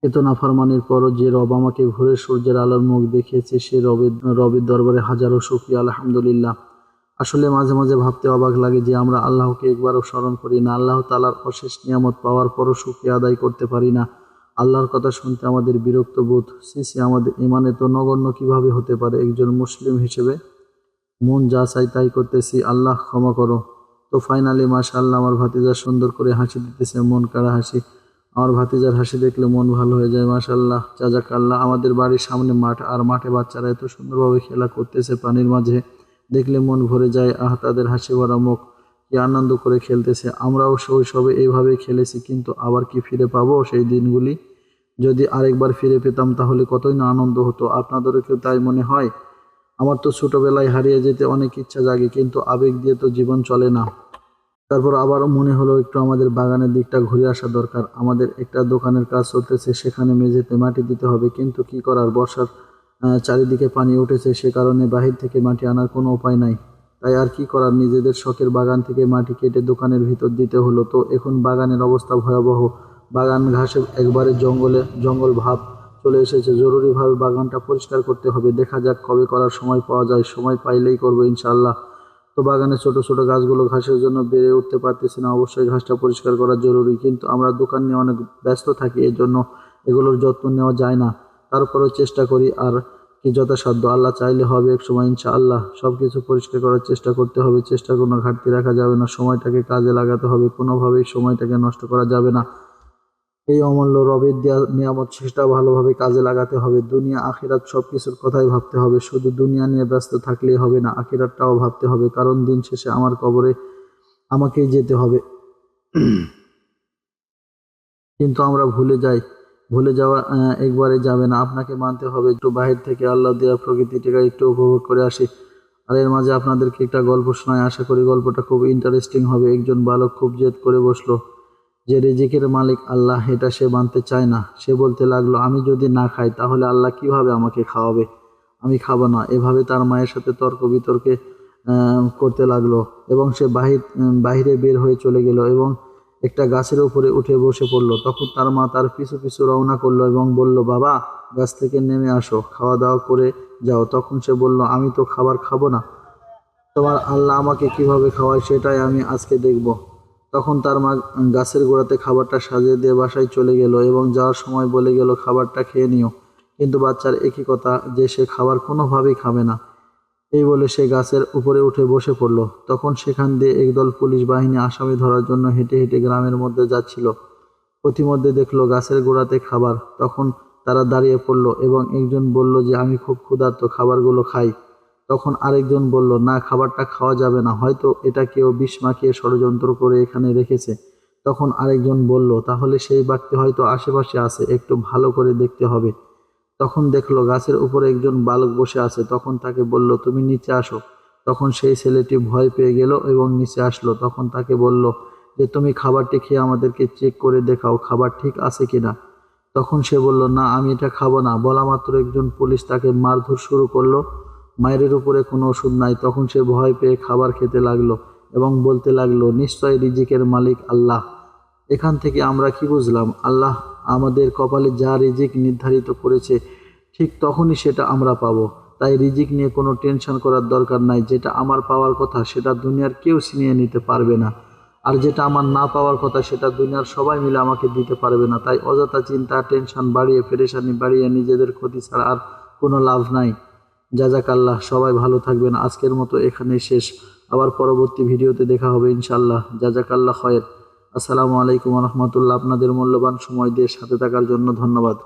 এত নাফরমানির পরও যে রব আমাকে ভোরের সূর্যের আলোর মুখ দেখিয়েছে, সে রবের দরবারে হাজারো শুকরিয়া, আলহামদুলিল্লাহ। আসলে মাঝে মাঝে ভাবতে অবাক লাগে যে আমরা আল্লাহকে একবারও স্মরণ করি না, আল্লাহ তাআলার অশেষ নিয়ামত পাওয়ার পরও শুকরিয়া আদায় করতে পারি না। আল্লাহর কথা শুনতে আমাদের বিরক্ত বোধ। সি আমাদের ইমান এত নগণ্য কিভাবে হতে পারে? একজন মুসলিম হিসেবে মন যা চাই তাই করতেছি, আল্লাহ ক্ষমা করো। তো ফাইনালি মাশাআল্লাহ আমার ভাতিজা সুন্দর করে হাসি দিতেছে, মন কাড়া হাসি। আমার ভাতিজার হাসি দেখলে মন ভালো হয়ে যায়, মাশাআল্লাহ, জাযাকাল্লাহ। আমাদের বাড়ির সামনে মাঠ, আর মাঠে বাচ্চারা এত সুন্দরভাবে খেলা করতেছে পানির মাঝে, দেখলে মন ভরে যায়। তাদের হাসি ভরা মুখ, কি আনন্দ করে খেলতেছে। আমরাও শৈশবে এইভাবেই খেলেছি, কিন্তু আবার কি ফিরে পাবো সেই দিনগুলি? যদি আরেকবার ফিরে পেতাম তাহলে কতই না আনন্দ হতো। আপনাদেরও কি তাই মনে হয়? আমার তো ছোটবেলায় হারিয়ে যেতে অনেক ইচ্ছা জাগে, কিন্তু আবেগ দিয়ে তো জীবন চলে না। তারপর আবারও মনে হলো একটু আমাদের বাগানের দিকটা ঘুরে আসা দরকার। আমাদের একটা দোকানের কাজ চলতেছে, সেখানে মেঝেতে মাটি দিতে হবে, কিন্তু কি করার, বর্ষার চারিদিকে পানি উঠেছে, সে কারণে বাহির থেকে মাটি আনার কোনো উপায় নাই। তাই আর কি করার, নিজেদের শখের বাগান থেকে মাটি কেটে দোকানের ভিতর দিতে হলো। তো এখন বাগানের অবস্থা ভয়াবহ। বাগান ঘাসে একবারে জঙ্গল ভাব চলে এসেছে। জরুরিভাবে বাগানটা পরিষ্কার করতে হবে। দেখা যাক কবে করার সময় পাওয়া যায়। সময় পাইলেই করবো ইনশাআল্লাহ। তো বাগানে ছোট ছোট গাছগুলো ঘাসের জন্য বেড়ে উঠতে পারতেছে না। অবশ্যই ঘাসটা পরিষ্কার করা জরুরি, কিন্তু আমরা দোকান নিয়ে অনেক ব্যস্ত থাকি, এই জন্য এগুলোর যত্ন নেওয়া যায় না। তারপরেও চেষ্টা করি, আর কি যথাসাধ্য। আল্লাহ চাইলে হবে এক সময় ইনশাআল্লাহ। সবকিছু পরিষ্কার করার চেষ্টা করতে হবে, চেষ্টা কোনো ঘাটতি রাখা যাবে না। সময়টাকে কাজে লাগাতে হবে, কোনোভাবেই সময়টাকে নষ্ট করা যাবে না। এই অমূল্য রবের দেয়া নিয়ামত, সেটা ভালোভাবে কাজে লাগাতে হবে। দুনিয়া আখিরাত সবকিছুর কথাই ভাবতে হবে। শুধু দুনিয়া নিয়ে ব্যস্ত থাকলেই হবে না, আখিরাতটাও ভাবতে হবে, কারণ দিন শেষে আমার কবরে আমাকেই যেতে হবে। কিন্তু আমরা ভুলে যাই। ভুলে যাওয়া একবারে যাবে না, আপনাকে মানতে হবে। একটু বাহির থেকে আল্লাহ দেওয়া প্রকৃতিটাকে একটু উপভোগ করে আসি। আর এর মাঝে আপনাদেরকে একটা গল্প শোনাই, আশা করি গল্পটা খুব ইন্টারেস্টিং হবে। একজন বালক খুব জেদ করে বসলো যে রিজিকের মালিক আল্লাহ, এটা সে মানতে চায় না। সে বলতে লাগলো, আমি যদি না খাই তাহলে আল্লাহ কিভাবে আমাকে খাওয়াবে? আমি খাবো না। এভাবে তার মায়ের সাথে তর্ক বিতর্কে করতে লাগলো, এবং সে বাহিরে বের হয়ে চলে গেল এবং একটা গাছের উপরে উঠে বসে পড়লো। তখন তার মা তার পিছু পিছু রওনা করলো এবং বলল, বাবা, গাছ থেকে নেমে আসো, খাওয়া দাওয়া করে যাও। তখন সে বলল, আমি তো খাবার খাবো না, তোমার আল্লাহ আমাকে কিভাবে খাওয়ায় সেটাই আমি আজকে দেখব। তখন তার মা গাছের গোড়াতে খাবারটা সাজিয়ে দিয়ে বাসায় চলে গেল এবং যাওয়ার সময় বলে গেল, খাবারটা খেয়ে নিও। কিন্তু বাচ্চার একই কথা যে সে খাবার কোনোভাবেই খাবে না। এই বলে সে গাছের উপরে উঠে বসে পড়ল। তখন সেখান দিয়ে একদল পুলিশ বাহিনী আসামি ধরার জন্য হেঁটে হেঁটে গ্রামের মধ্যে যাচ্ছিল। পথিমধ্যে দেখলো গাছের গোড়াতে খাবার। তখন তারা দাঁড়িয়ে পড়ল এবং একজন বলল যে, আমি খুব ক্ষুধার্ত, খাবারগুলো খাই। তখন আরেকজন বলল, না, খাবারটা খাওয়া যাবে না, হয়তো এটা কেউ বিষ মাখিয়ে ষড়যন্ত্র করে এখানে রেখেছে। তখন আরেকজন বলল, তাহলে সেই ব্যক্তি হয়তো আশেপাশে আছে, একটু ভালো করে দেখতে হবে। তখন দেখলো গাছের উপরে একজন বালক বসে আছে। তখন তাকে বলল, তুমি নিচে আসো। তখন সেই ছেলেটি ভয় পেয়ে গেল এবং নিচে আসলো। তখন তাকে বলল যে, তুমি খাবারটি খেয়ে আমাদেরকে চেক করে দেখাও, খাবার ঠিক আছে কিনা। তখন সে বলল, না, আমি এটা খাবো না। বলা মাত্র একজন পুলিশ তাকে মারধর শুরু করলো। মায়ের উপরে কোনো ওষুধ নাই। তখন সে ভয় পেয়ে খাবার খেতে লাগলো এবং বলতে লাগলো, নিশ্চয় রিজিকের মালিক আল্লাহ। এখান থেকে আমরা কি বুঝলাম? আল্লাহ আমাদের কপালে যা রিজিক নির্ধারিত করেছে, ঠিক তখনই সেটা আমরা পাবো। তাই রিজিক নিয়ে কোনো টেনশন করার দরকার নাই। যেটা আমার পাওয়ার কথা সেটা দুনিয়ার কেউ ছিনিয়ে নিতে পারবে না, আর যেটা আমার না পাওয়ার কথা সেটা দুনিয়ার সবাই মিলে আমাকে দিতে পারবে না। তাই অযথা চিন্তা, টেনশন বাড়িয়ে, পেরেশানি বাড়িয়ে নিজেদের ক্ষতি ছাড়া আর কোনো লাভ নাই। জাযাকাল্লাহ। সবাই ভালো থাকবেন। আজকের মতো এখানেই শেষ। আবার পরবর্তী ভিডিওতে দেখা হবে ইনশাআল্লাহ। জাযাকাল্লাহ খয়ের। আসসালামু আলাইকুম ওয়া রাহমাতুল্লাহ। আপনাদের মূল্যবান সময় দিয়ে সাথে থাকার জন্য ধন্যবাদ।